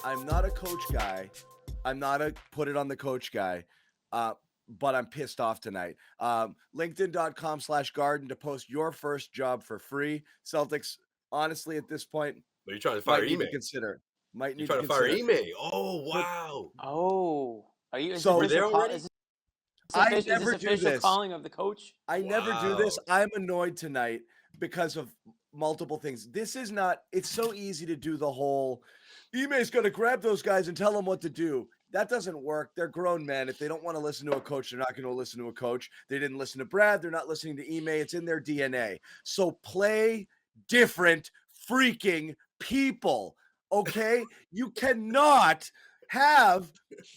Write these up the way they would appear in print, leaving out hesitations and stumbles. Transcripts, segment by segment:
I'm not a coach guy. I'm not a put it on the coach guy. But I'm pissed off tonight. LinkedIn.com/garden to post your first job for free. Celtics, honestly, at this point, But you're trying to fire might need Ime. to consider. Might You're need to trying to fire consider. Ime. Oh, But wow. Oh, are you? Is so You're this there official call? already? Is this never do official this. calling of the coach? I never do this. Wow. I'm annoyed tonight because of multiple things. This is not, it's so easy to do the whole Ime's going to grab those guys and tell them what to do. That doesn't work. They're grown men. If they don't want to listen to a coach, they're not going to listen to a coach. They didn't listen to Brad. They're not listening to Ime. It's in their DNA. So play different freaking people. Okay? You cannot have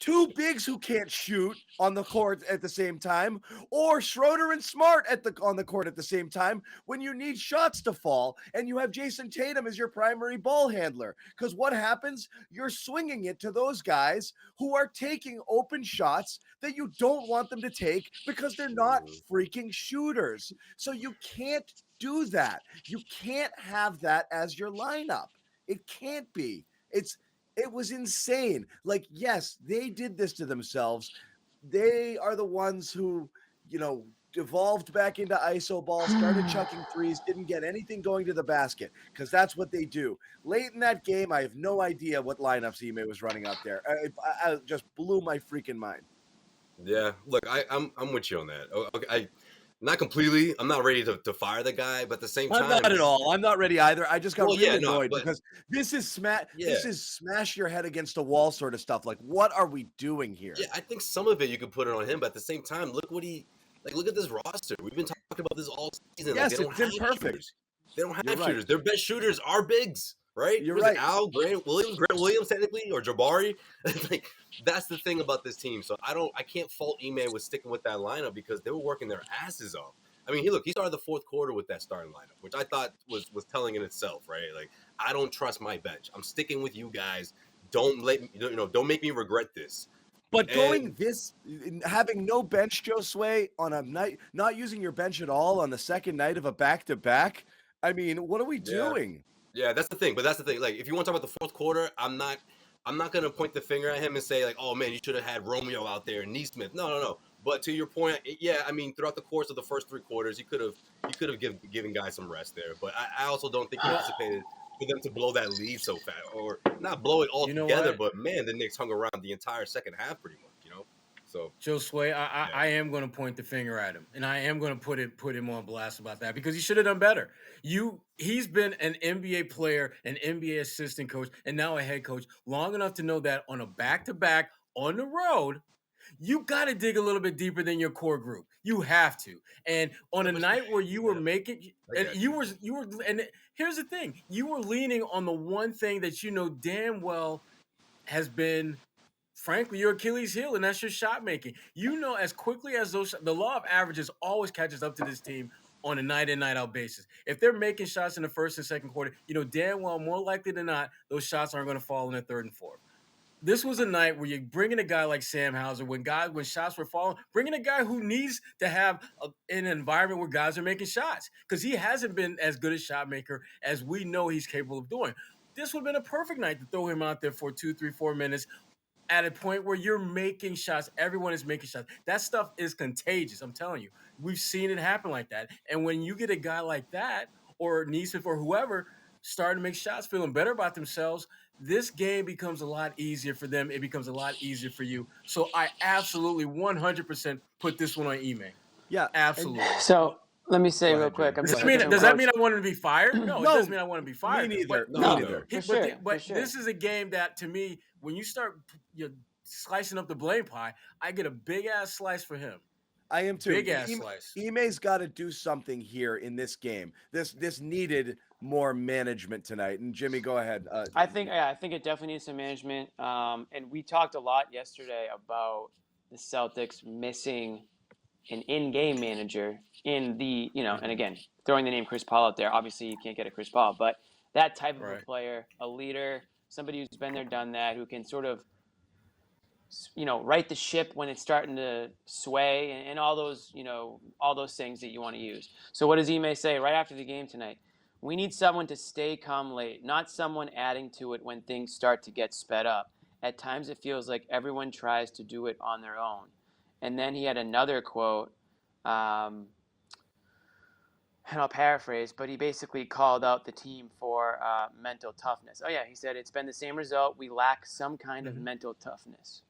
two bigs who can't shoot on the court at the same time, or Schroeder and Smart on the court at the same time when you need shots to fall and you have Jason Tatum as your primary ball handler. Because what happens? You're swinging it to those guys who are taking open shots that you don't want them to take because they're not freaking shooters. So you can't do that. You can't have that as your lineup. It can't be. It was insane. Like, yes, they did this to themselves. They are the ones who, devolved back into iso ball, started chucking threes, didn't get anything going to the basket because that's what they do. Late in that game, I have no idea what lineups Ime was running out there. I just blew my freaking mind. Yeah, look, I'm with you on that. Okay, not completely. I'm not ready to fire the guy, but at the same time, I'm not at all. I'm not ready either. I just got really annoyed but because this is yeah, this is smash your head against a wall sort of stuff. Like, what are we doing here? yeah. I think some of it you could put it on him, but at the same time, look at this roster. We've been talking about this all season. Like, Yes, they don't it's have imperfect. shooters. They don't You're have right. shooters. Their best shooters are bigs, right? You're Was right. it Al, Grant Williams technically, or Jabari? Like, that's the thing about this team. So I can't fault Ime with sticking with that lineup because they were working their asses off. I mean, he started the fourth quarter with that starting lineup, which I thought was telling in itself, right? Like, I don't trust my bench. I'm sticking with you guys. Don't make me regret this. But having no bench, Josue, on a night, not using your bench at all on the second night of a back-to-back. I mean, what are we doing? Yeah, that's the thing. But that's the thing. Like, if you want to talk about the fourth quarter, I'm not gonna point the finger at him and say like, oh man, you should have had Romeo out there and Neesmith. No. But to your point, yeah, I mean, throughout the course of the first three quarters, you could have given guys some rest there. But I also don't think he anticipated for them to blow that lead so fast, or not blow it all together. But man, the Knicks hung around the entire second half pretty much. So Josue, I am going to point the finger at him, and I am going to put him on blast about that because he should have done better. He's been an NBA player, an NBA assistant coach, and now a head coach long enough to know that on a back-to-back on the road, you got to dig a little bit deeper than your core group. You have to. And on a night where you were making, and and here's the thing, you were leaning on the one thing that you know damn well has been, frankly, your Achilles heel, and that's your shot making. You know, as quickly as the law of averages always catches up to this team on a night in, night out basis. If they're making shots in the first and second quarter, you know damn well more likely than not those shots aren't going to fall in the third and fourth. This was a night where you're bringing a guy like Sam Hauser when shots were falling, bringing a guy who needs to have an environment where guys are making shots because he hasn't been as good a shot maker as we know he's capable of doing. This would have been a perfect night to throw him out there for 2, 3, 4 minutes at a point where you're making shots. Everyone is making shots. That stuff is contagious. I'm telling you. We've seen it happen like that. And when you get a guy like that or Neesmith or whoever starting to make shots, feeling better about themselves, this game becomes a lot easier for them. It becomes a lot easier for you. So I absolutely 100% put this one on Ime. Yeah, absolutely. So let me say real quick. Does that mean I want him to be fired? No, it doesn't mean I want him to be fired. Me neither. But this is a game that, to me, when you start slicing up the blame pie, I get a big ass slice for him. I am too. Big ass slice. Ime's got to do something here in this game. This needed more management tonight. And Jimmy, go ahead. I think it definitely needs some management. And we talked a lot yesterday about the Celtics missing an in-game manager in the, and again, throwing the name Chris Paul out there. Obviously, you can't get a Chris Paul, but that type of a player, a leader, somebody who's been there, done that, who can sort of, right the ship when it's starting to sway and all those things that you want to use. So what does Ime say right after the game tonight? We need someone to stay calm late, not someone adding to it when things start to get sped up. At times it feels like everyone tries to do it on their own. And then he had another quote, and I'll paraphrase, but he basically called out the team for mental toughness. Oh, yeah, he said, it's been the same result. We lack some kind of mental toughness.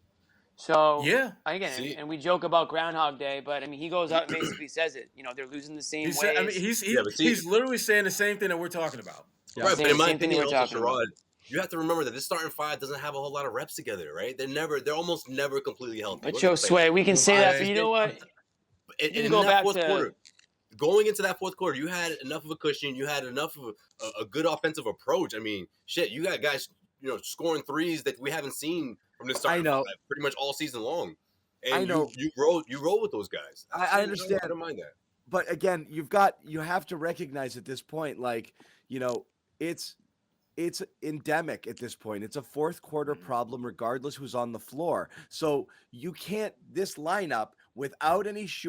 So, Yeah. again, and we joke about Groundhog Day, but, I mean, he goes out and basically says it. You know, they're losing the same ways. I mean, he's literally saying the same thing that we're talking about. Yeah. Right, but in my opinion, also, talking Sherrod, you have to remember that this starting five doesn't have a whole lot of reps together, right? They're almost never completely healthy. But Joe Sway, we can say that, but you know what? In that fourth quarter, going into that fourth quarter, you had enough of a cushion. You had enough of a good offensive approach. I mean, shit, you got guys, scoring threes that we haven't seen from the starting five pretty much all season long. And I know. you roll with those guys. I understand. I don't mind that. But again, you have to recognize at this point, like, it's endemic at this point. It's a fourth quarter problem, regardless who's on the floor. So you can't, this lineup without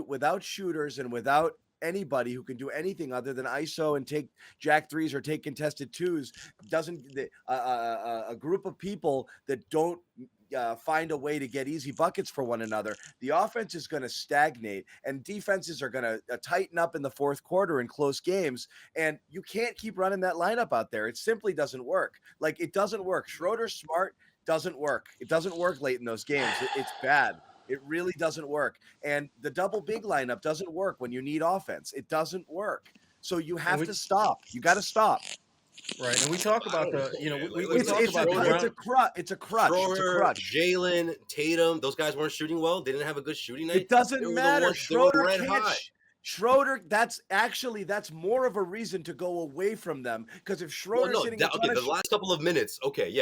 without shooters and without anybody who can do anything other than ISO and take jack threes or take contested twos, a group of people that don't find a way to get easy buckets for one another, the offense is going to stagnate and defenses are going to tighten up in the fourth quarter in close games. And you can't keep running that lineup out there. It simply doesn't work. Like, it doesn't work. Schroeder Smart doesn't work. It doesn't work late in those games. It's bad. It really doesn't work. And the double big lineup doesn't work when you need offense. It doesn't work. So you have to stop. You got to stop. Right, and we talk about it's a crutch. Jalen, Tatum, those guys weren't shooting well. They didn't have a good shooting night. It doesn't matter. Schroeder, that's more of a reason to go away from them, because if Schroeder's hitting the last couple of minutes,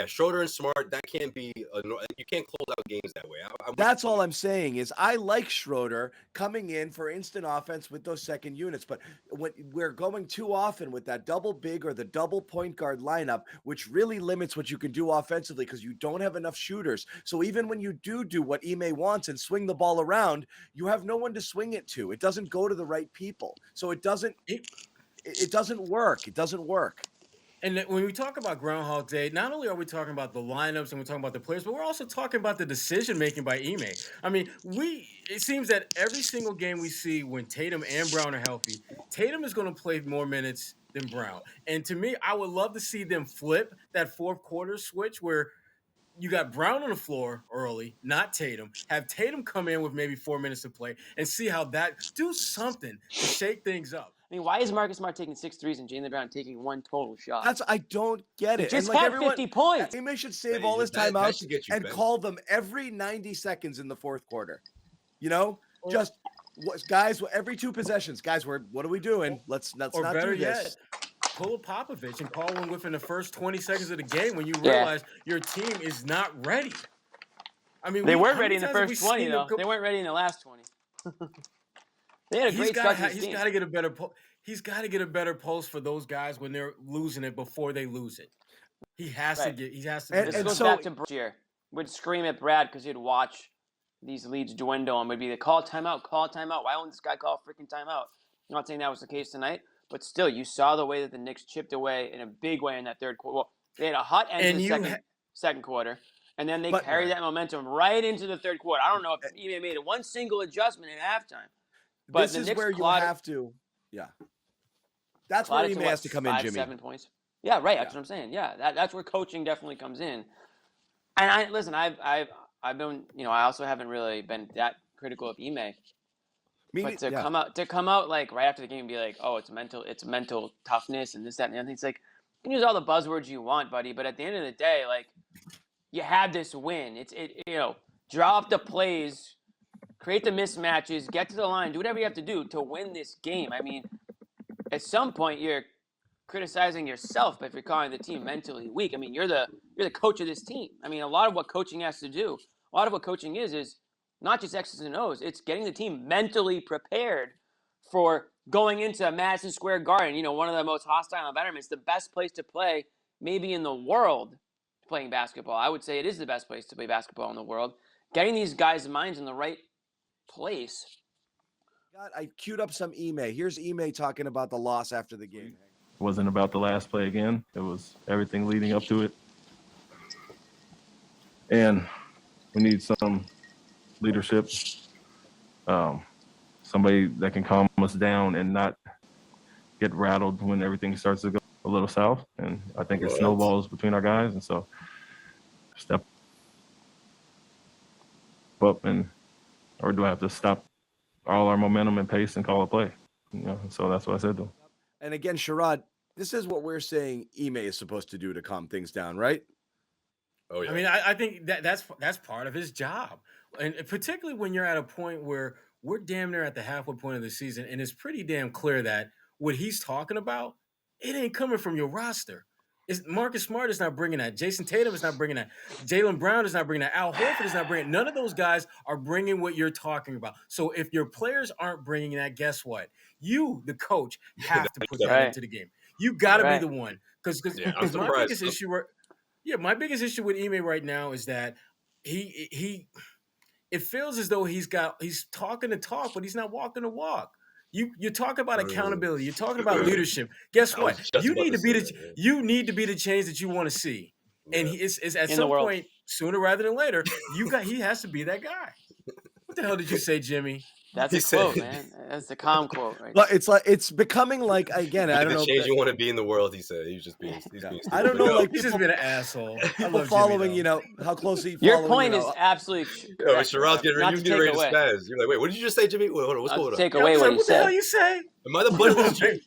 Schroeder and Smart, that can't be you can't close out games that way. That's all I'm saying is I like Schroeder coming in for instant offense with those second units, but when we're going too often with that double big or the double point guard lineup, which really limits what you can do offensively because you don't have enough shooters. So even when you do what Ime wants and swing the ball around, you have no one to swing it to. It doesn't go to the right people. So it doesn't work. It doesn't work. And when we talk about Groundhog Day, not only are we talking about the lineups and we're talking about the players, but we're also talking about the decision making by Ime. I mean, it seems that every single game we see when Tatum and Brown are healthy, Tatum is going to play more minutes than Brown. And to me, I would love to see them flip that fourth quarter switch where you got Brown on the floor early, not Tatum. Have Tatum come in with maybe 4 minutes to play and see how do something to shake things up. I mean, why is Marcus Smart taking 6 threes and Jaylen Brown taking 1 total shot? I don't get it. He just had 50 points. Ime should save all his timeouts and call them every 90 seconds in the fourth quarter. Guys, every 2 possessions. Guys, what are we doing? Let's not do this. Yet, pull a Popovich and call one within the first 20 seconds of the game when you realize your team is not ready. I mean, they weren't ready in the first 20, though. They weren't ready in the last 20. They had a great start to this game. He's got to get a better pulse for those guys when they're losing it before they lose it. He has to. This goes back to this year. Would scream at Brad because he'd watch these leads dwindle and would be like, call timeout. Why won't this guy call a freaking timeout? I'm not saying that was the case tonight. But still, you saw the way that the Knicks chipped away in a big way in that third quarter. Well, they had a hot end in the second quarter, and then they carried that momentum right into the third quarter. I don't know if Ime made one single adjustment at halftime. But this is where you have to, that's where Ime has to come in, Jimmy. 7 points. Yeah, right. That's what I'm saying. Yeah, that's where coaching definitely comes in. And I've been, I also haven't really been that critical of Ime. But to come out like right after the game and be like, oh, it's mental toughness and this, that, and the other thing. It's like, you can use all the buzzwords you want, buddy, but at the end of the day, like, you had this win. Draw up the plays, create the mismatches, get to the line, do whatever you have to do to win this game. I mean, at some point you're criticizing yourself if you're calling the team mentally weak. I mean, you're the coach of this team. I mean, a lot of what coaching has to do, a lot of what coaching is not just X's and O's. It's getting the team mentally prepared for going into Madison Square Garden, one of the most hostile environments, the best place to play maybe in the world playing basketball. I would say it is the best place to play basketball in the world. Getting these guys' minds in the right place. I queued up some Ime. Here's Ime talking about the loss after the game. wasn't about the last play again. It was everything leading up to it. And we need some leadership, somebody that can calm us down and not get rattled when everything starts to go a little south. And I think it's snowballs between our guys. And so step up, or do I have to stop all our momentum and pace and call a play? So that's what I said to him. And again, Sherrod, this is what we're saying Ime is supposed to do to calm things down, right? Oh yeah. I mean, I think that's part of his job, and particularly when you're at a point where we're damn near at the halfway point of the season, and it's pretty damn clear that what he's talking about, it ain't coming from your roster. It's Marcus Smart is not bringing that. Jason Tatum is not bringing that. Jaylen Brown is not bringing that. Al Horford is not bringing. None of those guys are bringing what you're talking about. So if your players aren't bringing that, guess what? You, the coach, have to put that into the game. You got to be the one, because my biggest issue. My biggest issue with Ime right now is that he it feels as though he's talking the talk, but he's not walking the walk. You talk about accountability, you're talking about leadership. Guess what? You need to be the change that you want to see. And it's at some point, sooner rather than later, he has to be that guy. What the hell did you say, Jimmy? That's a quote, man. That's the calm quote, right? But it's becoming like, again, I don't know. The change you want to be in the world, he said. He's just being. He's being I don't know, like he's just being an asshole. People following, how closely. Your point is absolutely correct. Sherrod's getting ready to spaz. You're like, wait, what did you just say, Jimmy? Hold on, what's going on? Take away what he said. What the hell you say? Am I the butt of this joke?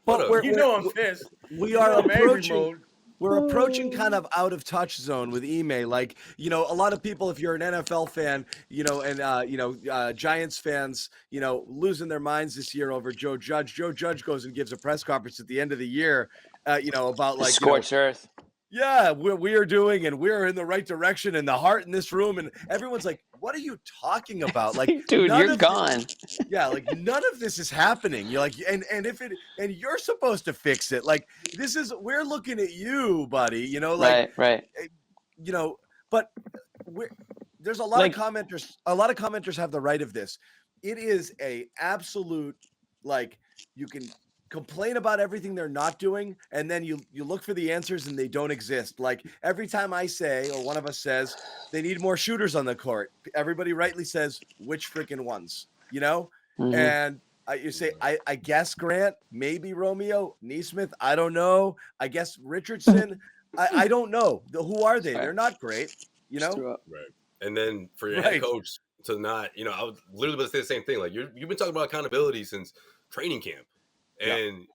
But I'm pissed. We are approaching. We're approaching kind of out of touch zone with Ime. Like, a lot of people, if you're an NFL fan, and Giants fans, losing their minds this year over Joe Judge. Joe Judge goes and gives a press conference at the end of the year, about like scorched earth. Yeah, we are doing, and we're in the right direction, and the heart in this room, and everyone's like, "What are you talking about?" Like, dude, you're gone. Like none of this is happening. You're like, and you're supposed to fix it. Like, we're looking at you, buddy. Right. But there's a lot of commenters. A lot of commenters have the right of this. It is a absolute, like, you can complain about everything they're not doing, and then you look for the answers and they don't exist. Like, every time I say, or one of us says, they need more shooters on the court, everybody rightly says, which freaking ones, And you say, I guess Grant, maybe Romeo, Nesmith, I don't know. I guess Richardson, I don't know. Who are they? They're not great, Right. And then for your head coach to not, I was literally about to say the same thing. Like, you've been talking about accountability since training camp. And,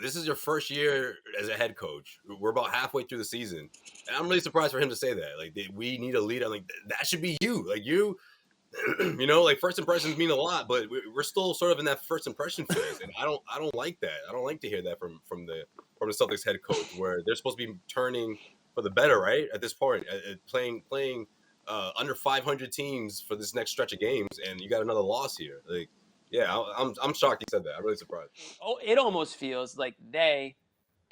this is your first year as a head coach. We're about halfway through the season. And I'm really surprised for him to say that. Like, we need a leader. Like, that should be you. Like, you, like, first impressions mean a lot, but we're still sort of in that first impression phase. And I don't like that. I don't like to hear that from the Celtics head coach, where they're supposed to be turning for the better, right? At this point, playing under 500 teams for this next stretch of games, and you got another loss here. Like, yeah, I'm shocked he said that. I'm really surprised. Oh, it almost feels like they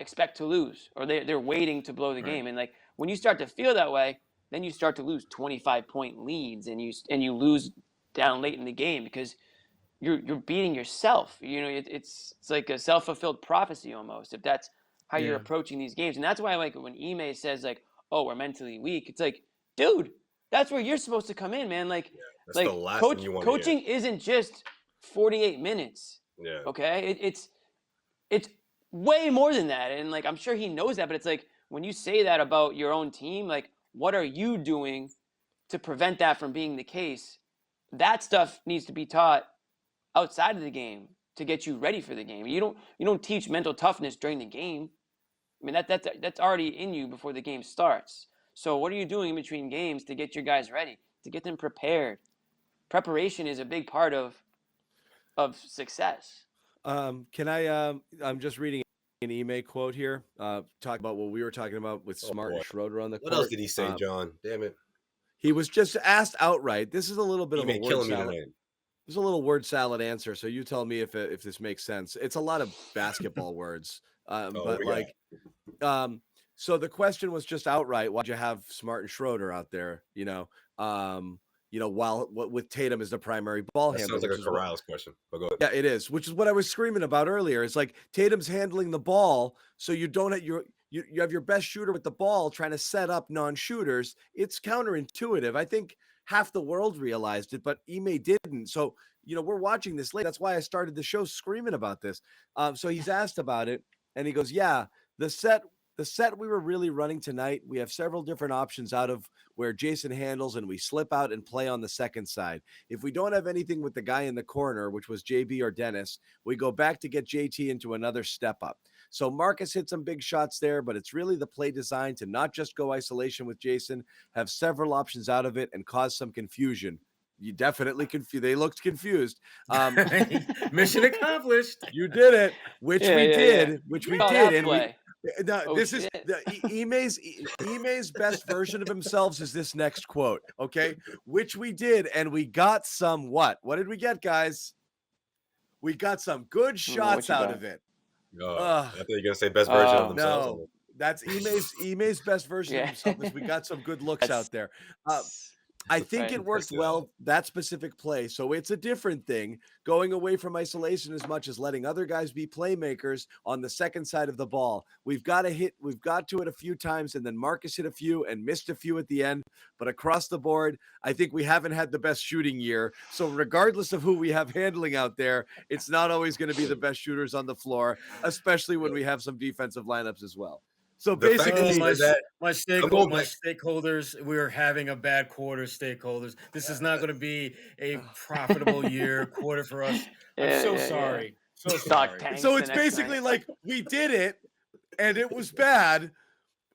expect to lose, or they're waiting to blow the game. And like, when you start to feel that way, then you start to lose 25-point leads, and you lose down late in the game because you're beating yourself. It's like a self-fulfilled prophecy almost, if that's how you're approaching these games. And that's why, like, when Ime says, like, oh, we're mentally weak, it's like, dude, that's where you're supposed to come in, man. Like, that's the last thing you want coaching isn't just 48 minutes. Yeah. Okay. It's way more than that. And like, I'm sure he knows that, but it's like, when you say that about your own team, like, what are you doing to prevent that from being the case? That stuff needs to be taught outside of the game to get you ready for the game. You don't teach mental toughness during the game. I mean, that's already in you before the game starts. So what are you doing in between games to get your guys ready, to get them prepared? Preparation is a big part of success. Can I? I'm just reading an Ime quote here. Talk about what we were talking about with Smart and Schroeder on the court. What else did he say, John? Damn it. He was just asked outright. This is a little bit of a word salad. There's a little word salad answer. So you tell me if this makes sense. It's a lot of basketball words, so the question was just outright, why'd you have Smart and Schroeder out there? while with Tatum as the primary ball That handler. sounds like a which is what- Corrales question, but go ahead. Yeah, it is, which is what I was screaming about earlier. It's like Tatum's handling the ball, so you don't have you have your best shooter with the ball trying to set up non-shooters. It's counterintuitive. I think half the world realized it, but Ime didn't. So, we're watching this late. That's why I started the show screaming about this. So he's asked about it, and he goes, "Yeah, the set we were really running tonight, we have several different options out of where Jason handles, and we slip out and play on the second side. If we don't have anything with the guy in the corner, which was JB or Dennis, we go back to get JT into another step up. So Marcus hit some big shots there, but it's really the play design to not just go isolation with Jason, have several options out of it, and cause some confusion." You definitely confused. They looked confused. Mission accomplished. You did it, which Yeah, we yeah, did, yeah. which You we call did, that and play. no, Oh, this shit. is Ime's best version of himself is this next quote, okay? Which we did, and we got some what? What did we get, guys? We got some good shots you out got? of it. I Ugh. thought you were gonna say best version of themselves. No, that's Ime's best version of Yeah. himself is we got some good looks That's- out there. I think Right. it worked well, that specific play. So it's a different thing going away from isolation as much as letting other guys be playmakers on the second side of the ball. We've got to it a few times, and then Marcus hit a few and missed a few at the end. But across the board, I think we haven't had the best shooting year. So regardless of who we have handling out there, it's not always going to be the best shooters on the floor, especially when we have some defensive lineups as well. So The fact basically, that he said that- my going back- stakeholders, we're having a bad quarter, stakeholders. This is not going to be a profitable quarter for us. I'm Yeah, so yeah, yeah. sorry. So Stock sorry. tanks so the it's next basically night. like we did it and it was bad,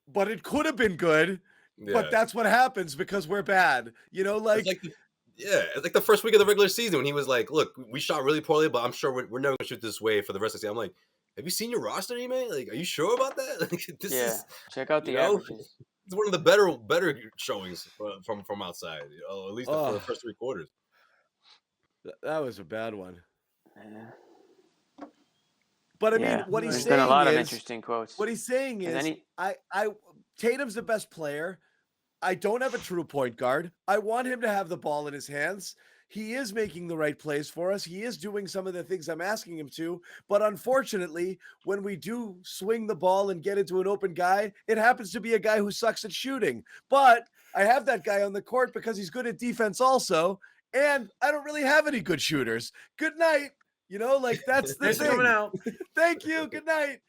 but it could have been good. Yeah. But that's what happens because we're bad. It's like the first week of the regular season when he was like, "Look, we shot really poorly, but I'm sure we're never gonna shoot this way for the rest of the season." I'm like, "Have you seen your roster, Ime? Like, are you sure about that?" Like, this is Check out the you know, averages. it's one of the better showings from outside. At least for the first three quarters. that was a bad one. Yeah. But I mean, Yeah. what he's There's saying been a lot of is interesting quotes. what he's saying Is is any- Tatum's the best player. I don't have a true point guard. I want him to have the ball in his hands. He is making the right plays for us. He is doing some of the things I'm asking him to. But unfortunately, when we do swing the ball and get into an open guy, it happens to be a guy who sucks at shooting. But I have that guy on the court because he's good at defense also. And I don't really have any good shooters. Good night. That's the Thanks for thing. coming out. Thank you. Good night.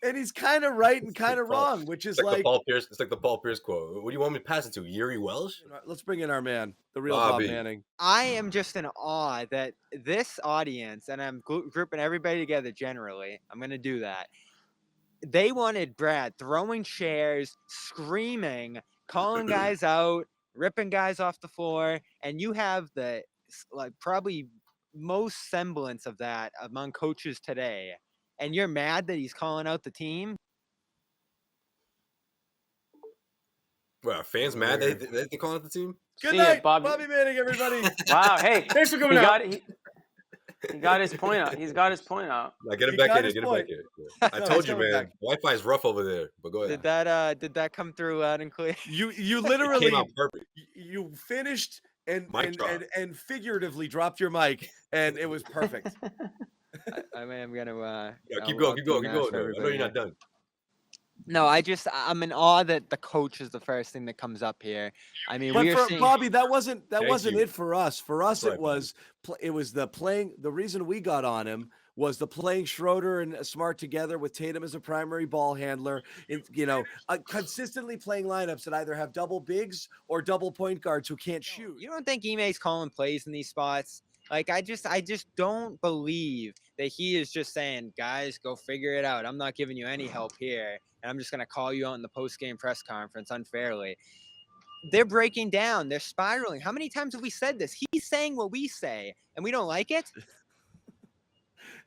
And he's kind of right and kind of wrong, which is It's like like, the Paul Pierce. It's like the Paul Pierce quote. What do you want me to pass it to? Yuri Welsh? let's bring in our man, the real Bob Bobby. Manning. I am just in awe that this audience, and I'm grouping everybody together generally, I'm going to do that. They wanted Brad throwing chairs, screaming, calling guys out, ripping guys off the floor, and you have the probably most semblance of that among coaches today. And you're mad that he's calling out the team? Well, are fans mad they calling out the team? Good See ya, night, Bobby. Bobby Manning, everybody. Wow. Hey, Thanks for he coming out. got he got his point out. He's got his point out. Like, get him He back got in here. his Get him point. back here. Yeah. I No, told he's you, coming man. back. Wi-Fi is rough over there. But go ahead. Did that come through loud and clear? You It literally came out perfect. you finished and Mic drop. and figuratively dropped your mic, and it was perfect. I am gonna. Yeah, I'll keep going. walk Keep through going. Keep mass going. for I know you're everybody not here. done. No, I'm in awe that the coach is the first thing that comes up here. I mean, But we are for seeing. Bobby, that wasn't you. it for us. For us, Right, it was the reason we got on him was the playing Schroeder and Smart together with Tatum as a primary ball handler. Consistently playing lineups that either have double bigs or double point guards who can't shoot. You don't think Ime's calling plays in these spots? Like, I just don't believe that he is just saying, guys, go figure it out. I'm not giving you any help here, and I'm just gonna call you out in the post-game press conference unfairly. They're breaking down. They're spiraling. How many times have we said this? He's saying what we say, and we don't like it.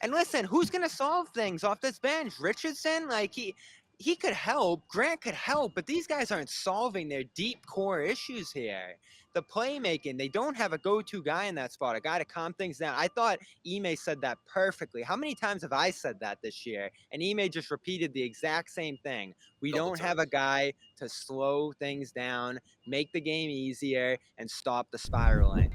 And listen, who's gonna solve things off this bench? Richardson? Like he could help. Grant could help, but these guys aren't solving their deep core issues here. The playmaking, they don't have a go-to guy in that spot, a guy to calm things down. I thought Ime said that perfectly. How many times have I said that this year? And Ime just repeated the exact same thing. We Couple don't have a times. guy to slow things down, make the game easier, and stop the spiraling.